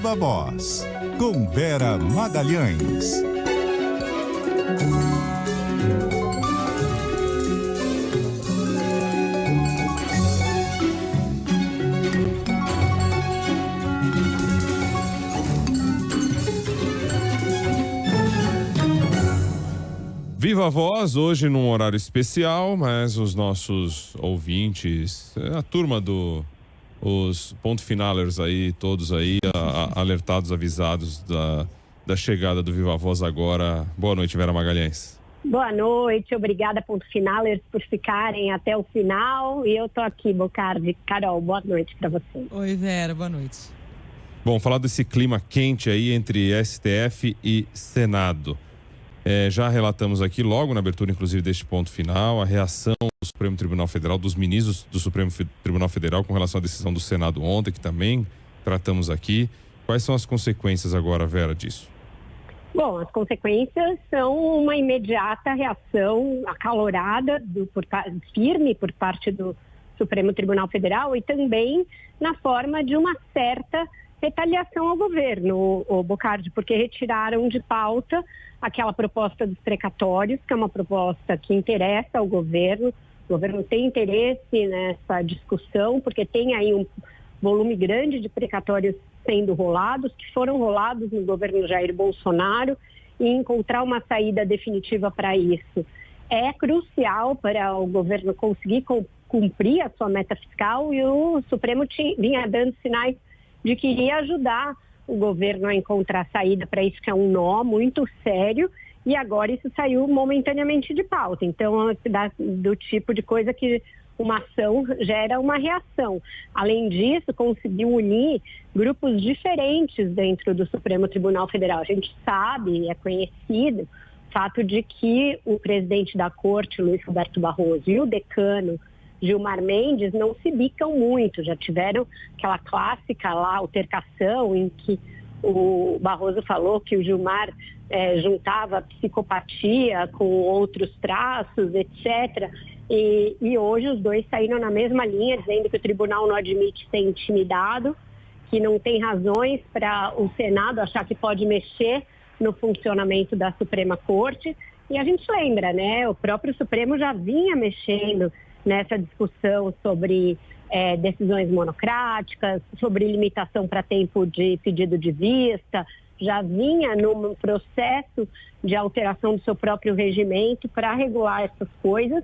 Viva Voz, com Vera Magalhães. Viva a Voz, hoje num horário especial, mas os nossos ouvintes, a turma os ponto finalers aí, todos aí, alertados, avisados da chegada do Viva a Voz agora. Boa noite, Vera Magalhães. Boa noite, obrigada, ponto finalers, por ficarem até o final. E eu tô aqui, Bocardi. Carol, boa noite para você. Oi, Vera, boa noite. Bom, falar desse clima quente aí entre STF e Senado. Já relatamos aqui, logo na abertura, inclusive, deste ponto final, a reação do Supremo Tribunal Federal, dos ministros do Supremo Tribunal Federal com relação à decisão do Senado ontem, que também tratamos aqui. Quais são as consequências agora, Vera, disso? Bom, as consequências são uma imediata reação acalorada, firme por parte do Supremo Tribunal Federal e também na forma de uma certa retaliação ao governo, o Bocardi, porque retiraram de pauta aquela proposta dos precatórios, que é uma proposta que interessa ao governo. O governo tem interesse nessa discussão, porque tem aí um volume grande de precatórios sendo rolados, que foram rolados no governo Jair Bolsonaro, e encontrar uma saída definitiva para isso é crucial para o governo conseguir cumprir a sua meta fiscal, e o Supremo vinha dando sinais de que iria ajudar o governo a encontrar saída para isso, que é um nó muito sério, e agora isso saiu momentaneamente de pauta. Então, do tipo de coisa que uma ação gera uma reação. Além disso, conseguiu unir grupos diferentes dentro do Supremo Tribunal Federal. A gente sabe, é conhecido, o fato de que o presidente da Corte, Luiz Roberto Barroso, e o decano, Gilmar Mendes, não se bicam muito, já tiveram aquela clássica lá, altercação, em que o Barroso falou que o Gilmar juntava psicopatia com outros traços, etc. E hoje os dois saíram na mesma linha, dizendo que o tribunal não admite ser intimidado, que não tem razões para o Senado achar que pode mexer no funcionamento da Suprema Corte. E a gente lembra, né, o próprio Supremo já vinha mexendo nessa discussão sobre decisões monocráticas, sobre limitação para tempo de pedido de vista, já vinha num processo de alteração do seu próprio regimento para regular essas coisas,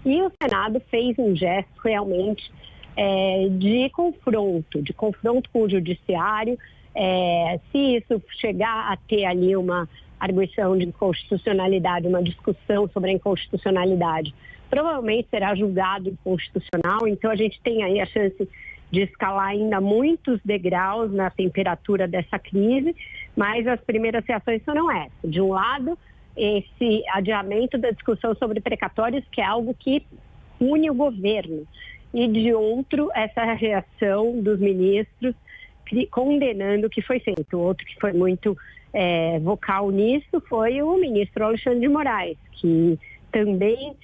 e o Senado fez um gesto realmente de confronto com o judiciário. Se isso chegar a ter ali uma arguição de inconstitucionalidade, uma discussão sobre a inconstitucionalidade, provavelmente será julgado inconstitucional. Então a gente tem aí a chance de escalar ainda muitos degraus na temperatura dessa crise, mas as primeiras reações foram essas. De um lado, esse adiamento da discussão sobre precatórios, que é algo que une o governo, e de outro, essa reação dos ministros condenando o que foi feito. Outro que foi muito vocal nisso foi o ministro Alexandre de Moraes, que também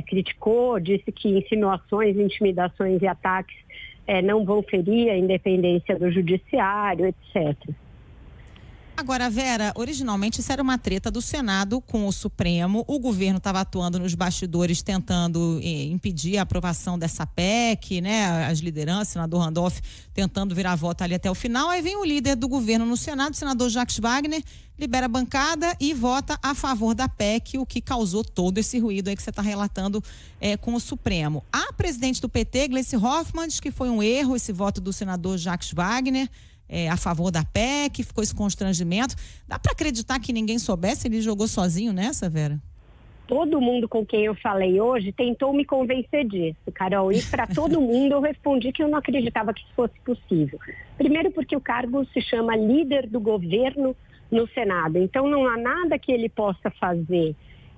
criticou, disse que insinuações, intimidações e ataques não vão ferir a independência do judiciário, etc. Agora, Vera, originalmente isso era uma treta do Senado com o Supremo. O governo estava atuando nos bastidores tentando impedir a aprovação dessa PEC, né? As lideranças, o senador Randolph tentando virar voto ali até o final. Aí vem o líder do governo no Senado, o senador Jacques Wagner, libera a bancada e vota a favor da PEC, o que causou todo esse ruído aí que você está relatando com o Supremo. A presidente do PT, Gleice Hoffmann, diz que foi um erro esse voto do senador Jacques Wagner a favor da PEC, ficou esse constrangimento. Dá para acreditar que ninguém soubesse? Ele jogou sozinho nessa, Vera? Todo mundo com quem eu falei hoje tentou me convencer disso, Carol. E para todo mundo eu respondi que eu não acreditava que isso fosse possível. Primeiro porque o cargo se chama líder do governo no Senado. Então não há nada que ele possa fazer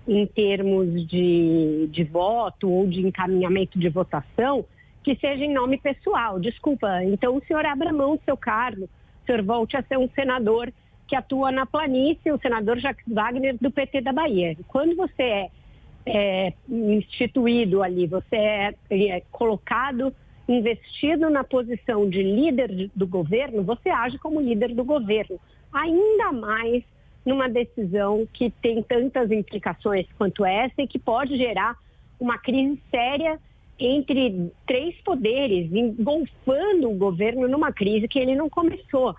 em termos de voto ou de encaminhamento de votação que seja em nome pessoal. Desculpa, então o senhor abra mão do seu cargo, o senhor volte a ser um senador que atua na planície, o senador Jacques Wagner do PT da Bahia. Quando você é instituído ali, você é colocado investido na posição de líder do governo, você age como líder do governo. Ainda mais numa decisão que tem tantas implicações quanto essa e que pode gerar uma crise séria entre 3 poderes, engolfando o governo numa crise que ele não começou.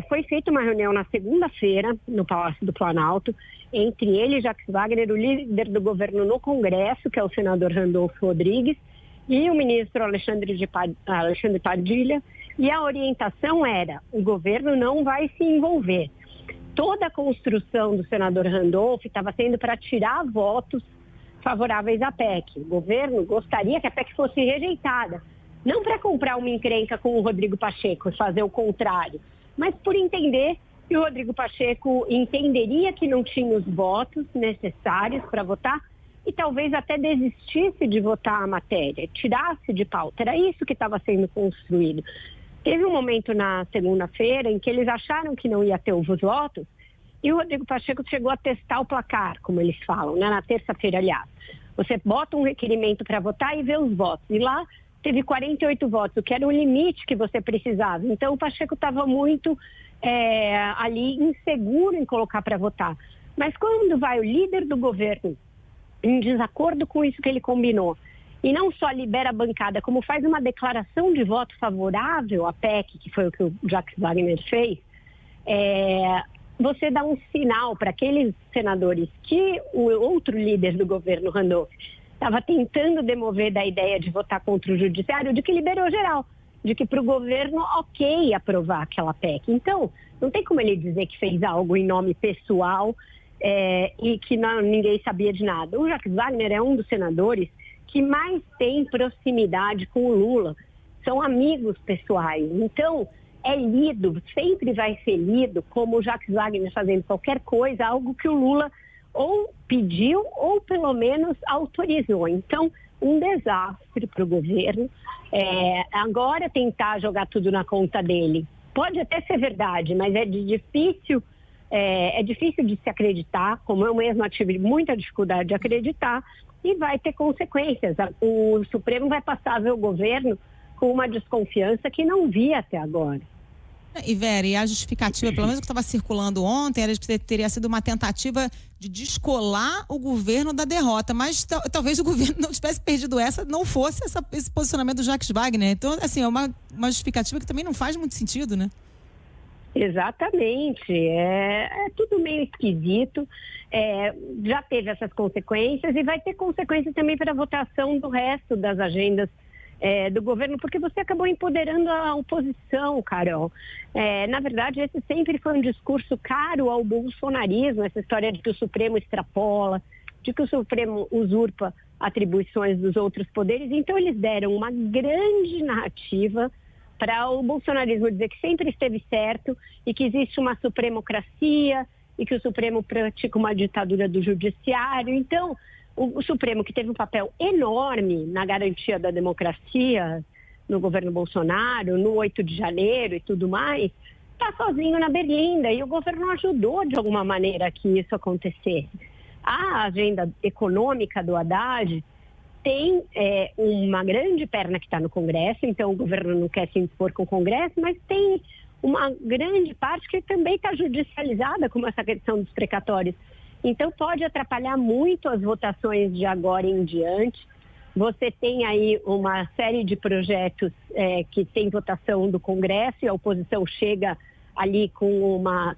Foi feita uma reunião na segunda-feira, no Palácio do Planalto, entre ele e Jacques Wagner, o líder do governo no Congresso, que é o senador Randolfo Rodrigues, e o ministro Alexandre Padilha, e a orientação era: o governo não vai se envolver. Toda a construção do senador Randolfo estava sendo para tirar votos favoráveis à PEC. O governo gostaria que a PEC fosse rejeitada, não para comprar uma encrenca com o Rodrigo Pacheco e fazer o contrário, mas por entender que o Rodrigo Pacheco entenderia que não tinha os votos necessários para votar e talvez até desistisse de votar a matéria, tirasse de pauta. Era isso que estava sendo construído. Teve um momento na segunda-feira em que eles acharam que não ia ter os votos e o Rodrigo Pacheco chegou a testar o placar, como eles falam, né? Na terça-feira, aliás. Você bota um requerimento para votar e vê os votos. E lá teve 48 votos, o que era o limite que você precisava. Então o Pacheco estava muito ali inseguro em colocar para votar. Mas quando vai o líder do governo em desacordo com isso que ele combinou, e não só libera a bancada, como faz uma declaração de voto favorável à PEC, que foi o que o Jacques Wagner fez, você dá um sinal para aqueles senadores que o outro líder do governo, Randolph, estava tentando demover da ideia de votar contra o judiciário, de que liberou geral, de que para o governo, ok, aprovar aquela PEC. Então, não tem como ele dizer que fez algo em nome pessoal e que ninguém sabia de nada. O Jacques Wagner é um dos senadores que mais tem proximidade com o Lula. São amigos pessoais. Então, é lido, sempre vai ser lido como o Jacques Wagner fazendo qualquer coisa, algo que o Lula ou pediu ou pelo menos autorizou. Então, um desastre para o governo. Agora tentar jogar tudo na conta dele. Pode até ser verdade, mas é difícil de se acreditar, como eu mesma tive muita dificuldade de acreditar, e vai ter consequências. O Supremo vai passar a ver o governo com uma desconfiança que não via até agora. E Vera, e a justificativa, pelo menos o que estava circulando ontem, era que teria sido uma tentativa de descolar o governo da derrota, mas talvez o governo não tivesse perdido não fosse esse posicionamento do Jacques Wagner. Então, assim, é uma justificativa que também não faz muito sentido, né? Exatamente, é tudo meio esquisito, já teve essas consequências e vai ter consequências também para a votação do resto das agendas do governo, porque você acabou empoderando a oposição, Carol. Na verdade, esse sempre foi um discurso caro ao bolsonarismo, essa história de que o Supremo extrapola, de que o Supremo usurpa atribuições dos outros poderes. Então, eles deram uma grande narrativa para o bolsonarismo dizer que sempre esteve certo e que existe uma supremocracia e que o Supremo pratica uma ditadura do judiciário. Então, o Supremo, que teve um papel enorme na garantia da democracia no governo Bolsonaro, no 8 de janeiro e tudo mais, está sozinho na berlinda e o governo ajudou de alguma maneira que isso acontecesse. A agenda econômica do Haddad tem uma grande perna que está no Congresso, então o governo não quer se impor com o Congresso, mas tem uma grande parte que também está judicializada, como essa questão dos precatórios. Então pode atrapalhar muito as votações de agora em diante. Você tem aí uma série de projetos que tem votação do Congresso e a oposição chega ali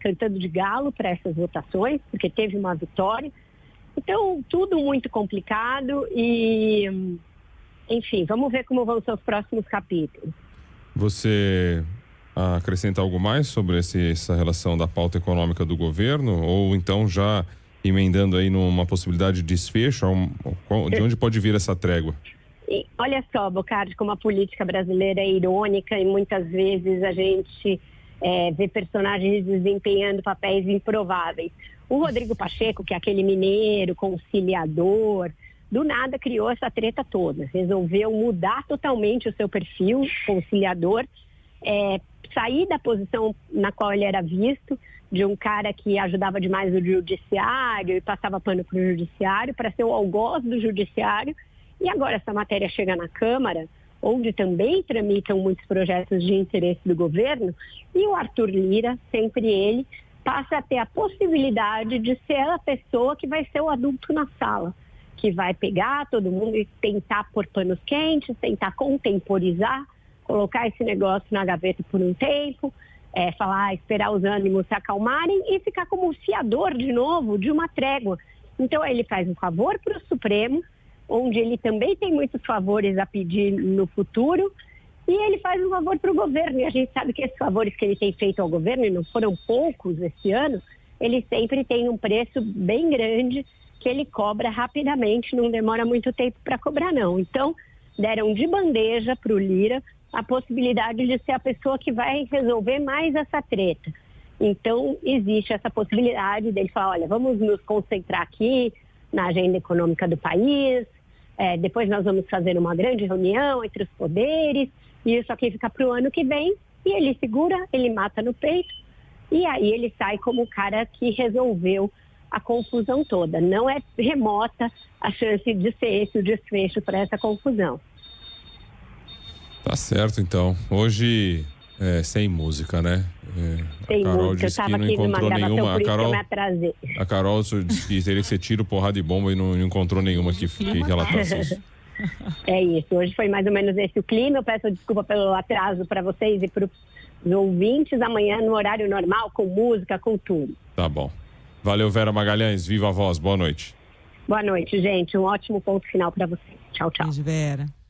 cantando de galo para essas votações, porque teve uma vitória. Então, tudo muito complicado e, enfim, vamos ver como vão ser os próximos capítulos. Você acrescenta algo mais sobre essa relação da pauta econômica do governo? Ou então já emendando aí numa possibilidade de desfecho? De onde pode vir essa trégua? E olha só, Bocardi, como a política brasileira é irônica e muitas vezes a gente vê personagens desempenhando papéis improváveis. O Rodrigo Pacheco, que é aquele mineiro, conciliador, do nada criou essa treta toda. Resolveu mudar totalmente o seu perfil conciliador, sair da posição na qual ele era visto, de um cara que ajudava demais o judiciário e passava pano para o judiciário, para ser o algoz do judiciário. E agora essa matéria chega na Câmara, onde também tramitam muitos projetos de interesse do governo, e o Arthur Lira, sempre ele, passa a ter a possibilidade de ser a pessoa que vai ser o adulto na sala, que vai pegar todo mundo e tentar pôr panos quentes, tentar contemporizar, colocar esse negócio na gaveta por um tempo, esperar os ânimos se acalmarem e ficar como fiador de novo de uma trégua. Então ele faz um favor para o Supremo, onde ele também tem muitos favores a pedir no futuro, e ele faz um favor para o governo. E a gente sabe que esses favores que ele tem feito ao governo, e não foram poucos esse ano, ele sempre tem um preço bem grande que ele cobra rapidamente, não demora muito tempo para cobrar não. Então, deram de bandeja para o Lira a possibilidade de ser a pessoa que vai resolver mais essa treta. Então, existe essa possibilidade dele falar, olha, vamos nos concentrar aqui na agenda econômica do país, depois nós vamos fazer uma grande reunião entre os poderes, e isso aqui fica para o ano que vem, e ele segura, ele mata no peito, e aí ele sai como o cara que resolveu a confusão toda. Não é remota a chance de ser esse o desfecho para essa confusão. Tá certo, então. Hoje, sem música, né? Sem a Carol música. disse Eu que estava não aqui numa encontrou gravação, nenhuma. por isso que eu me atrasei. A Carol disse que teria que ser tiro, porrada e bomba e não encontrou nenhuma que relatasse isso. É isso. Hoje foi mais ou menos esse o clima. Eu peço desculpa pelo atraso para vocês e para os ouvintes. Amanhã no horário normal, com música, com tudo. Tá bom. Valeu, Vera Magalhães. Viva a voz. Boa noite. Boa noite, gente. Um ótimo ponto final para vocês. Tchau, tchau. Beijo, Vera.